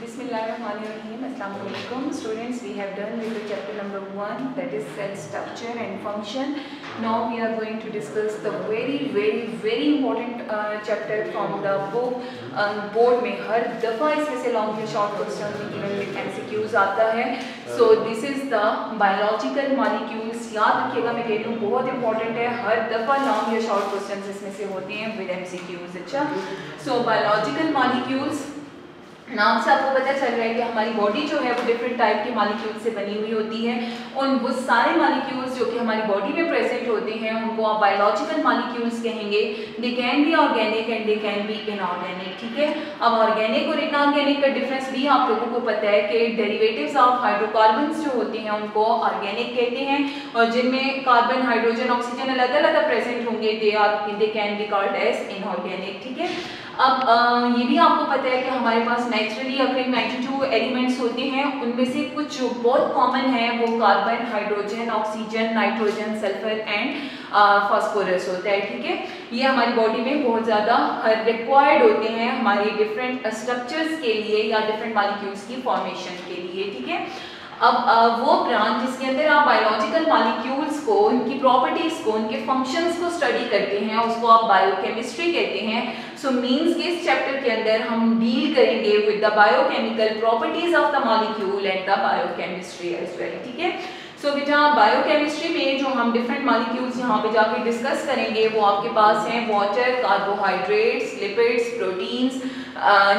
Bismillahirrahmanirrahim. Assalamu alaikum. Students, we have done with the chapter number 1, that is cell structure and function. Now we are going to discuss the very important chapter from the book. Board में हर दफ़ा इसमें से long या short question में MCQs आता है. So this is the biological molecules. याद रखिएगा, मैं कह रही हूँ बहुत इंपॉर्टेंट है. हर दफ़ा लॉन्ग या शॉर्ट क्वेश्चन इसमें से होते हैं विद MCQs. अच्छा, सो बायोलॉजिकल मॉलिक्यूल्स, नाम से आपको पता चल रहा है कि हमारी बॉडी जो है वो डिफरेंट टाइप के मॉलिक्यूल से बनी हुई होती है. उन वो सारे मॉलिक्यूल्स जो कि हमारी बॉडी में प्रेजेंट होते हैं उनको आप बायोलॉजिकल मॉलिक्यूल्स कहेंगे. दे can B organic and they can B inorganic. ठीक है, अब ऑर्गेनिक और इनऑर्गेनिक का डिफरेंस भी आप लोगों को पता है कि डेरिवेटिव्स ऑफ हाइड्रोकार्बन्स जो होते हैं उनको ऑर्गेनिक कहते हैं, और जिनमें कार्बन, हाइड्रोजन, ऑक्सीजन अलग अलग प्रेजेंट होंगे they can be called as inorganic. ठीक है, अब ये भी आपको पता है कि हमारे पास नेचुरली अकरिंग 92 एलिमेंट्स होते हैं. उनमें से कुछ जो बहुत कॉमन है वो carbon, hydrogen, oxygen, nitrogen, sulphur and phosphorus होता है. ठीक है, ये हमारी बॉडी में बहुत ज़्यादा रिक्वायर्ड होते हैं हमारे डिफरेंट स्ट्रक्चर्स के लिए या डिफरेंट मॉलिक्यूल्स की फॉर्मेशन के लिए. ठीक है, अब वो ब्रांच जिसके अंदर आप बायोलॉजिकल मॉलिक्यूल्स को, उनकी प्रॉपर्टीज को, उनके फंक्शंस को स्टडी करते हैं उसको आप बायोकेमिस्ट्री कहते हैं. सो मींस कि इस चैप्टर के अंदर हम डील करेंगे with the biochemical properties of the molecule and the biochemistry as well. ठीक है, सो बेटा बायोकेमिस्ट्री में जो हम डिफरेंट मॉलिक्यूल्स यहाँ पे जाके डिस्कस करेंगे वो आपके पास हैं water, carbohydrates, lipids, proteins,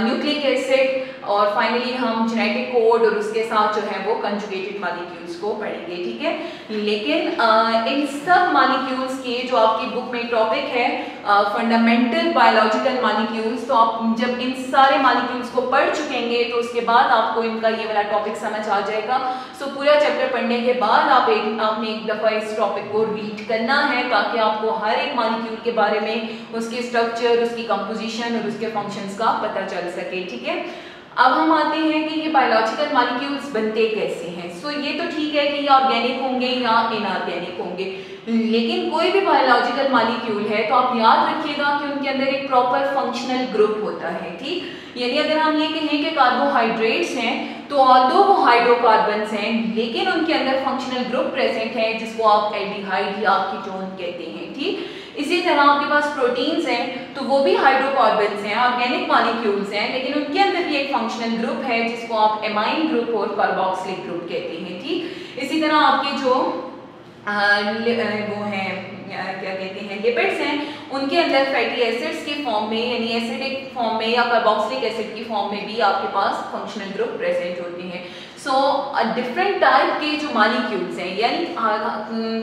nucleic acid, और फाइनली हम जेनेटिक कोड और उसके साथ जो है वो कंजुगेटेड मॉलिक्यूल्स को पढ़ेंगे. ठीक है, लेकिन इन सब मॉलिक्यूल्स के जो आपकी बुक में टॉपिक है फंडामेंटल बायोलॉजिकल मॉलिक्यूल्स, तो आप जब इन सारे मॉलिक्यूल्स को पढ़ चुकेंगे तो उसके बाद आपको इनका ये वाला टॉपिक समझ आ जाएगा. सो पूरा चैप्टर पढ़ने के बाद आपने एक दफ़ा इस टॉपिक को रीड करना है ताकि आपको हर एक मॉलिक्यूल के बारे में, उसके स्ट्रक्चर, उसकी कंपोजिशन और उसके फंक्शंस का पता चल सके. ठीक है, अब हम आते हैं कि ये बायोलॉजिकल मॉलिक्यूल्स बनते कैसे हैं. सो ये तो ठीक है कि ये ऑर्गेनिक होंगे या इनऑर्गेनिक होंगे, लेकिन कोई भी बायोलॉजिकल मॉलिक्यूल है तो आप याद रखिएगा कि उनके अंदर एक प्रॉपर फंक्शनल ग्रुप होता है. ठीक, यानी अगर हम ये कहें कि कार्बोहाइड्रेट्स हैं तो ऑल्दो वो हाइड्रोकार्बन्स हैं लेकिन उनके अंदर फंक्शनल ग्रुप प्रेजेंट है जिसको आप एल्डिहाइड या कीटोन कहते हैं. ठीक, इसी तरह आपके पास प्रोटीन्स हैं तो वो भी हाइड्रोकार्बन्स हैं, ऑर्गेनिक मॉलिक्यूल्स हैं, लेकिन उनके अंदर भी एक फंक्शनल ग्रुप है जिसको आप एमाइन ग्रुप और कार्बोक्सिलिक ग्रुप कहते हैं. ठीक, इसी तरह आपके जो वो हैं क्या कहते हैं लिपिड्स हैं, उनके अंदर फैटी एसिड्स के फॉर्म में यानी एसिडिक फॉर्म में या कार्बोक्सिलिक एसिड की फॉर्म में भी आपके पास फंक्शनल ग्रुप प्रेजेंट होते हैं. सो डिफरेंट टाइप के जो मॉलिक्यूल्स हैं यानी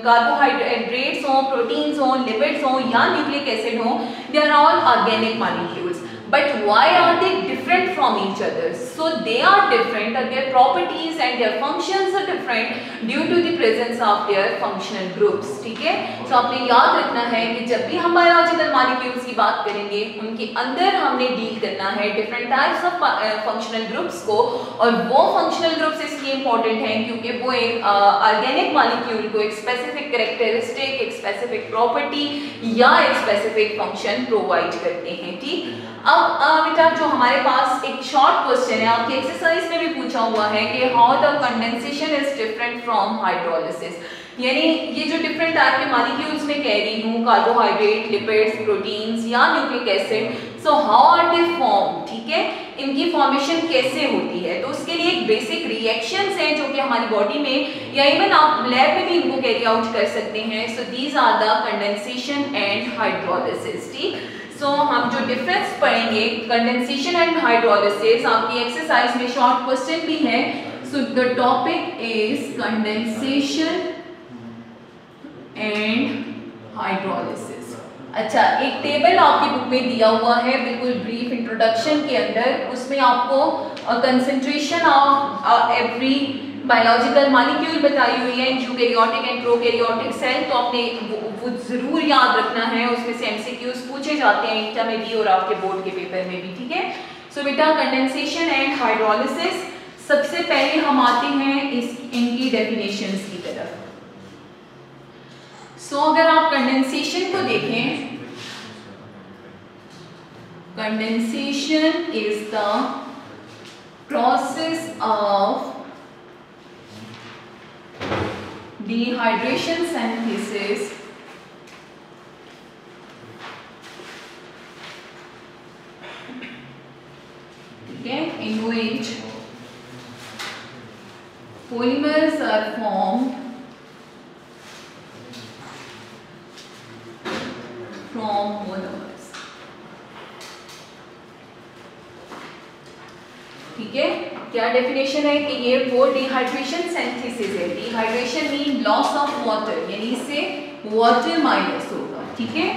कार्बोहाइड्रेट्स हों, प्रोटीन्स हों, लिपिड्स हों या न्यूक्लिक एसिड हों, they are all organic molecules. But why are they different from each other? So they are different and their properties and their functions are different due to the presence of their functional groups. ठीक है, so आपने याद रखना है कि जब भी हम बायोलॉजिकल मॉलिक्यूल्स की बात करेंगे उनके अंदर हमने डील करना है different types of functional groups को, और वो फंक्शनल ग्रुप्स इसलिए इंपॉर्टेंट हैं क्योंकि वो एक ऑर्गेनिक मॉलिक्यूल को एक स्पेसिफिक कैरेक्टरिस्टिक, एक स्पेसिफिक प्रॉपर्टी या एक स्पेसिफिक फंक्शन प्रोवाइड करते हैं. ठीक, अब बेटा जो हमारे पास एक शॉर्ट क्वेश्चन है आपकी एक्सरसाइज में भी पूछा हुआ है कि how the condensation is different from hydrolysis. यानी ये जो डिफरेंट टाइप के मॉलिक्यूल्स में कह रही हूँ, कार्बोहाइड्रेट, लिपिड्स, प्रोटीन्स या nucleic acid, so how are they form. ठीक है, इनकी फॉर्मेशन कैसे होती है, तो उसके लिए एक बेसिक रिएक्शंस हैं जो कि हमारी बॉडी में या इवन आप लैब में भी इनको कैरी आउट कर सकते हैं. So these are the condensation and hydrolysis. ठीक, सो हम जो डिफरेंस पढ़ेंगे कंडेंसेशन एंड हाइड्रोलिसिस, आपकी एक्सरसाइज में शॉर्ट क्वेश्चन भी है. So the topic is condensation and hydrolysis. अच्छा, एक टेबल आपकी बुक में दिया हुआ है बिल्कुल ब्रीफ इंट्रोडक्शन के अंदर, उसमें आपको concentration of every biological molecule बताई हुई है, यूकैरियोटिक एंड प्रोकैरियोटिक सेल. तो आपने वो जरूर याद रखना है, उसमें से MCQs पूछे जाते हैं इंटर में भी और आपके बोर्ड के पेपर में भी. ठीक है, सो बेटा कंडेंसेशन एंड हाइड्रोलिसिस, सबसे पहले हम आते हैं इनकी डेफिनेशंस की तरफ. सो अगर आप कंडेंसेशन को देखें, condensation is the process of dehydration synthesis in which polymers are formed from monomers. ठीक है, क्या डेफिनेशन है कि ये वो डिहाइड्रेशन सिंथेसिस है. Dehydration mean loss of water, यानी इससे वाटर माइनस होगा. ठीक है,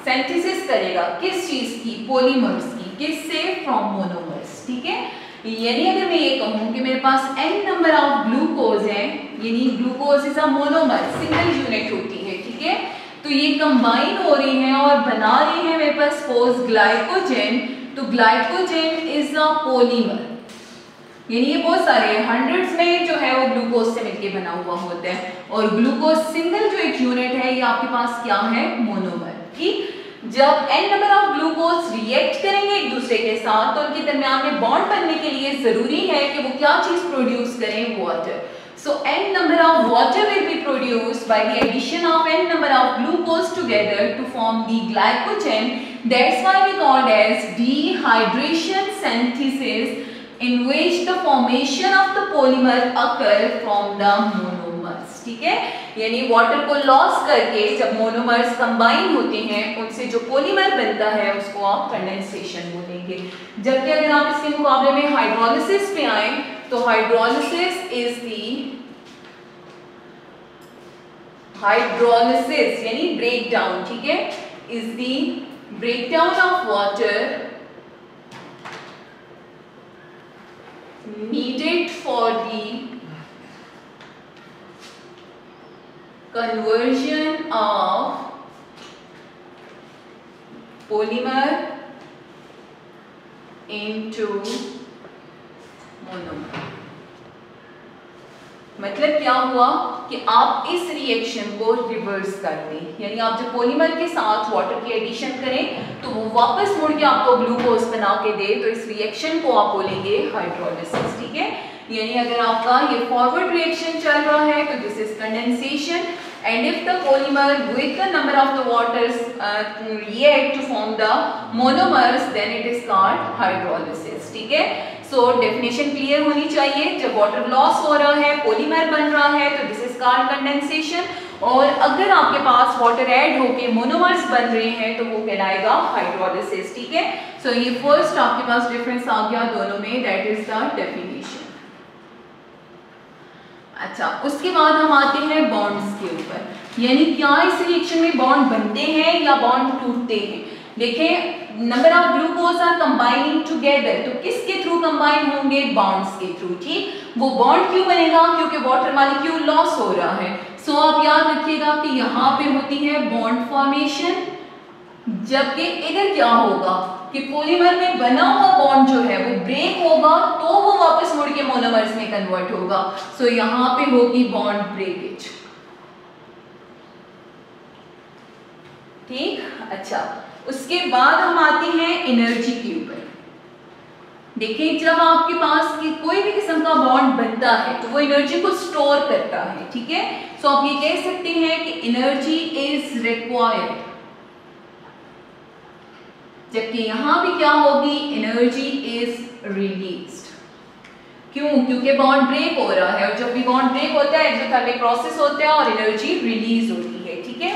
सिंथेसिस करेगा किस चीज की? पॉलीमर्स की. किससे? From monomers. ठीक है, यानी अगर मैं ये कहूं कि मेरे पास n नंबर ऑफ ग्लूकोज है, यानी glucose is a monomer, single unit होती है. ठीक है, तो ये कंबाइन हो रही हैं और बना रही हैं मेरे पास सपोज ग्लाइकोजन. तो ग्लाइकोजन इज अ पॉलीमर, यानी ये बहुत सारे हंड्रेड्स में जो है वो ग्लूकोज से मिलके बना हुआ होता है. और ग्लूकोज सिंगल जो एक यूनिट है ये आपके पास क्या है? मोनोमर. ठीक, जब n number of glucose react करेंगे एक दूसरे के साथ तो उनके दरमियान में बॉन्ड बनने के लिए जरूरी है कि वो क्या चीज प्रोड्यूस करें? Water. So n number of water will be produced by the addition of n number of glucose together to form the glycogen. That's why we called as dehydration synthesis, in which the formation of the polymer occur from the monomers. ठीक है, यानी water को loss करके जब monomers combine होते हैं उनसे जो पॉलीमर बनता है उसको आप कंडेंसेशन बोलेंगे. जबकि अगर आप इसके मुकाबले में हाइड्रोलिसिस पे आए तो हाइड्रोलिसिस इज दी हाइड्रोलिसिस यानी ब्रेकडाउन. ठीक है, is the breakdown of water needed for the conversion of polymer into monomer. मतलब क्या हुआ कि आप इस रिएक्शन को रिवर्स कर दें, यानी आप जब पॉलीमर के साथ वाटर की एडिशन करें तो वो वापस मुड़ के आपको ग्लूकोज बना के दे, तो इस रिएक्शन को आप बोलेंगे हाइड्रोलिसिस. ठीक है, यानी अगर आपका ये फॉरवर्ड रिएक्शन चल रहा है तो this is condensation, and if the polymer with the number of the waters react to form the monomers then it is called hydrolysis. ठीक है, सो डेफिनेशन क्लियर होनी चाहिए. जब वाटर लॉस हो रहा है, पॉलीमर बन रहा है तो दिस इज कॉल्ड कंडेंसेशन, और अगर आपके पास वाटर ऐड होके मोनोमर्स बन रहे हैं तो वो कहलाएगा हाइड्रोलिसिस. ठीक है, सो ये फर्स्ट आपके पास डिफरेंस आ गया दोनों में, दैट इज द डेफिनेशन. अच्छा, उसके बाद हम आते हैं बॉन्ड्स के ऊपर, यानी क्या इस रिएक्शन में बॉन्ड बनते हैं या बॉन्ड टूटते हैं. देखें, number of glucose are combining together, तो किसके थ्रू कंबाइन होंगे? बॉन्ड्स के थ्रू. ठीक, वो बॉन्ड क्यों बनेगा? क्योंकि वाटर मॉलिक्यूल लॉस हो रहा है. सो आप याद रखिएगा कि यहाँ पे होती है बॉन्ड फॉर्मेशन, जबकि इधर क्या होगा कि पॉलीमर में बना हुआ बॉन्ड जो है वो ब्रेक होगा तो वो वापस मुड़ के मोनोमर्स में कन्वर्ट होगा. सो यहाँ पे होगी बॉन्ड ब्रेकेज. ठीक, अच्छा, उसके बाद हम आते हैं एनर्जी के ऊपर. देखिए, जब आपके पास की कोई भी किस्म का बॉन्ड बनता है तो वो एनर्जी को स्टोर करता है. ठीक है, सो आप ये कह सकते हैं कि एनर्जी इज रिक्वायर्ड, जबकि यहां भी क्या होगी? Energy is released. क्यों? क्योंकि बॉन्ड ब्रेक हो रहा है, और जब भी बॉन्ड ब्रेक होता है एक्सोथर्मिक प्रोसेस होता है और एनर्जी रिलीज होती है. ठीक है,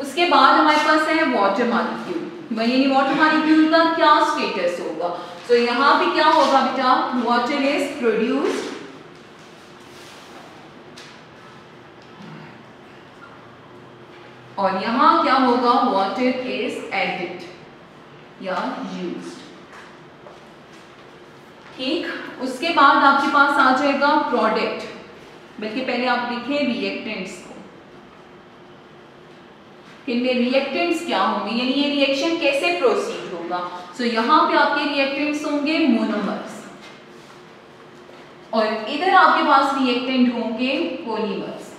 उसके बाद हमारे पास है वाटर मॉलिक्यूल. यानी वाटर मॉलिक्यूल का क्या स्टेटस होगा? सो यहाँ पे क्या होगा बेटा? वाटर इज प्रोड्यूस्ड और यहाँ क्या होगा? वाटर इज एडिड या यूज्ड. ठीक, उसके बाद आपके पास आ जाएगा प्रोडक्ट, बल्कि पहले आप लिखें रिएक्टेंट्स को. इनमें रिएक्टेंट्स क्या होंगे, यानी ये रिएक्शन कैसे प्रोसीड होगा? सो यहाँ पे आपके रिएक्टेंट्स होंगे मोनोमर्स, और इधर आपके पास रिएक्टेंट होंगे पॉलीमर्स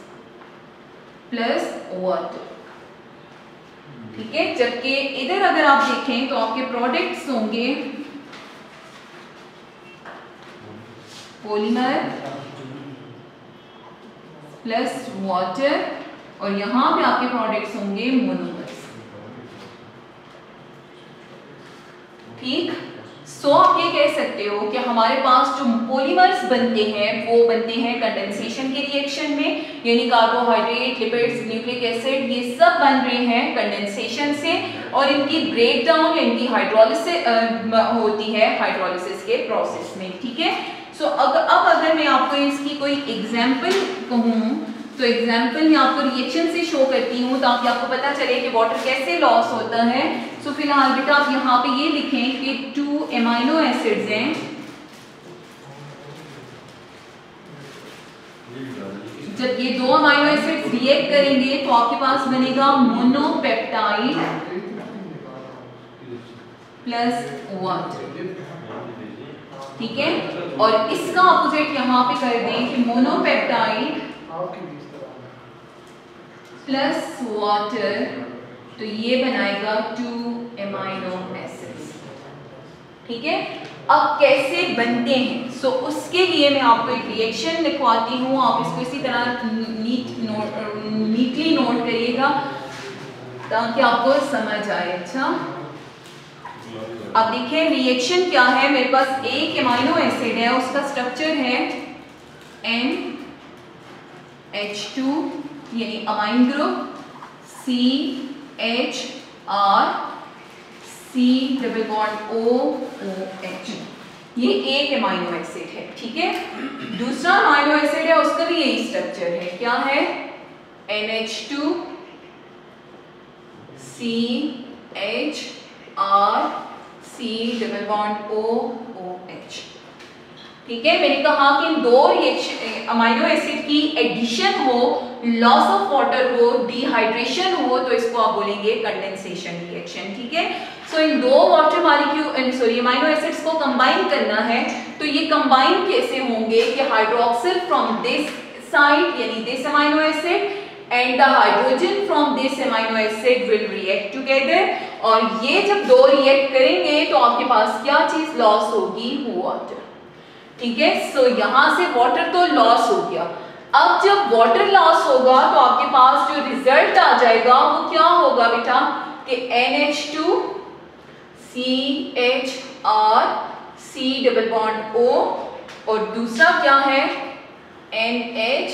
प्लस वाटर. ठीक है, जबकि इधर अगर आप देखें तो आपके प्रोडक्ट्स होंगे पॉलीमर प्लस वाटर, और यहां पे आपके प्रोडक्ट्स होंगे मोनोमर्स। ठीक, सो आप ये कह सकते हो कि हमारे पास जो पॉलीमर्स बनते हैं वो बनते हैं कंडेंसेशन के रिएक्शन में, यानी कार्बोहाइड्रेट, लिपिड्स, न्यूक्लिक एसिड, ये सब बन रहे हैं कंडेंसेशन से, और इनकी ब्रेकडाउन, इनकी हाइड्रोलिसिस होती है हाइड्रोलिसिस के प्रोसेस में। ठीक है, सो अब अगर मैं आपको इसकी कोई एग्जाम्पल कहूँ तो एग्जाम्पल मैं आपको रिएक्शन से शो करती हूँ ताकि आपको पता चले कि वाटर कैसे लॉस होता है। सो फिलहाल बेटा आप यहाँ पे ये लिखें कि 2 एमाइनो एसिड्स हैं, जब ये 2 अमाइनो एसिड्स रिएक्ट करेंगे तो आपके पास बनेगा मोनोपेप्टाइड प्लस वाटर। ठीक है, और इसका ऑपोजिट यहाँ पे कर दें कि मोनोपेप्टाइड प्लस वाटर, तो ये बनाएगा 2 एमाइनो एसिड्स। ठीक है, अब कैसे बनते हैं सो उसके लिए मैं आपको एक रिएक्शन लिखवाती हूँ, आप इसको इसी तरह नीटली नोट करिएगा ताकि आपको समझ आए। अच्छा, अब देखिए रिएक्शन क्या है, मेरे पास एक एमाइनो एसिड है, उसका स्ट्रक्चर है NH2 यानी amine group, CHR, C double bond OH, ये एक एमाइनो एसिड है। ठीक है, दूसरा अमाइनो एसिड है, उसका भी यही स्ट्रक्चर है, क्या है NH2 CHR C double bond OH। ठीक है, मैंने कहा कि इन दो अमाइनो एसिड की एडिशन हो, लॉस ऑफ वाटर हो, डिहाइड्रेशन हो, तो इसको आप बोलेंगे कंडेंसेशन रिएक्शन। ठीक है, सो इन दो वाटर मॉलिक्यूल अमाइनो एसिड्स को कंबाइन करना है, तो ये कंबाइन कैसे होंगे कि हाइड्रोक्सिल फ्रॉम दिस साइड यानी this amino acid and the hydrogen from this amino acid will react together, और ये जब दो रिएक्ट करेंगे तो आपके पास क्या चीज लॉस होगी, वाटर। ठीक है, सो यहां से वाटर तो लॉस हो गया, अब जब वाटर लॉस होगा तो आपके पास जो रिजल्ट आ जाएगा वो क्या होगा बेटा कि NH2 CHR C double bond O, और दूसरा क्या है NH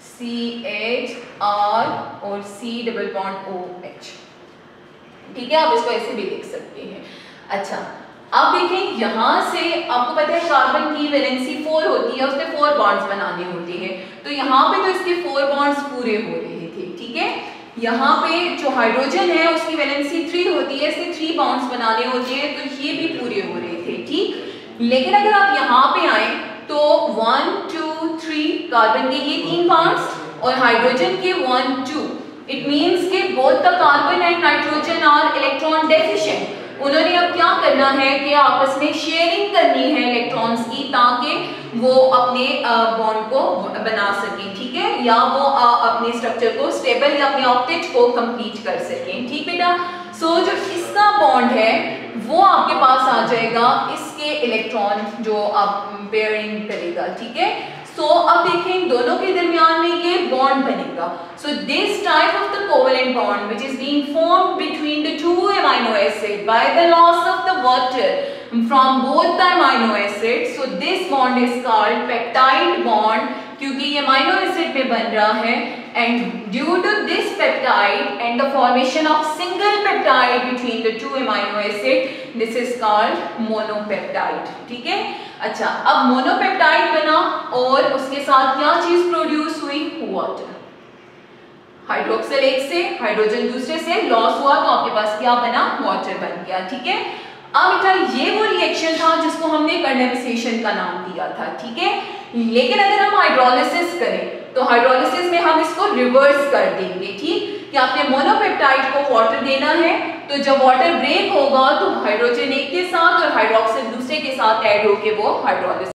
CHR और C डबल बॉन्ड OH। ठीक है, आप इसको ऐसे भी लिख सकते हैं। अच्छा, अब देखें यहां से आपको पता है कार्बन की वैलेंसी 4 होती है, उसने 4 बॉन्ड्स बनाने होते हैं, तो यहाँ पे तो इसके 4 बॉन्ड्स पूरे हो रहे थे। ठीक है, यहाँ पे जो हाइड्रोजन है उसकी वैलेंसी 3 होती है, इससे 3 बॉन्ड्स बनाने होते हैं, तो ये भी पूरे हो रहे थे। ठीक, लेकिन अगर आप यहाँ पे आए तो 1 2 3 कार्बन के ये 3 बॉन्ड्स और हाइड्रोजन के 1 2, इट मींस के both the carbon and nitrogen are electron deficient. उन्होंने अब क्या करना है कि आपस में शेयरिंग करनी है इलेक्ट्रॉन्स की, ताकि वो अपने बॉन्ड को बना सकें। ठीक है, या वो अपने स्ट्रक्चर को स्टेबल या अपने ऑक्टेट को कंप्लीट कर सकें। ठीक बेटा, सो जो इसका बॉन्ड है वो आपके पास आ जाएगा, इसके इलेक्ट्रॉन जो आप पेयरिंग करेगा। ठीक है, सो अब देखें इन दोनों के दरमियान में ये बॉन्ड बनेगा। So this type of the covalent bond which is being formed between the two amino acid by the loss of the water from both the amino acids, so this bond is called peptide bond, क्योंकि ये amino acid में बन रहा है, and due to this peptide and the formation of single peptide between the two amino acid, this is called monopeptide। ठीक है, अच्छा, अब monopeptide बना और उसके साथ क्या चीज प्रोड्यूस हुई, वाटर। हाइड्रोक्सिल एक से, हाइड्रोजन दूसरे से लॉस हुआ तो आपके पास क्या बना, वाटर बन गया। ठीक है, अब बेटा ये वो रिएक्शन था जिसको हमने कंडेंसेशन का नाम दिया था। ठीक है, लेकिन अगर हम हाइड्रोलिसिस करें तो हाइड्रोलिसिस में हम इसको रिवर्स कर देंगे। ठीक, कि आपने मोनोपेप्टाइड को वाटर देना है, तो जब वाटर ब्रेक होगा तो हाइड्रोजन एक के साथ और हाइड्रोक्सिल दूसरे के साथ ऐड होके वो हाइड्रोलिसिस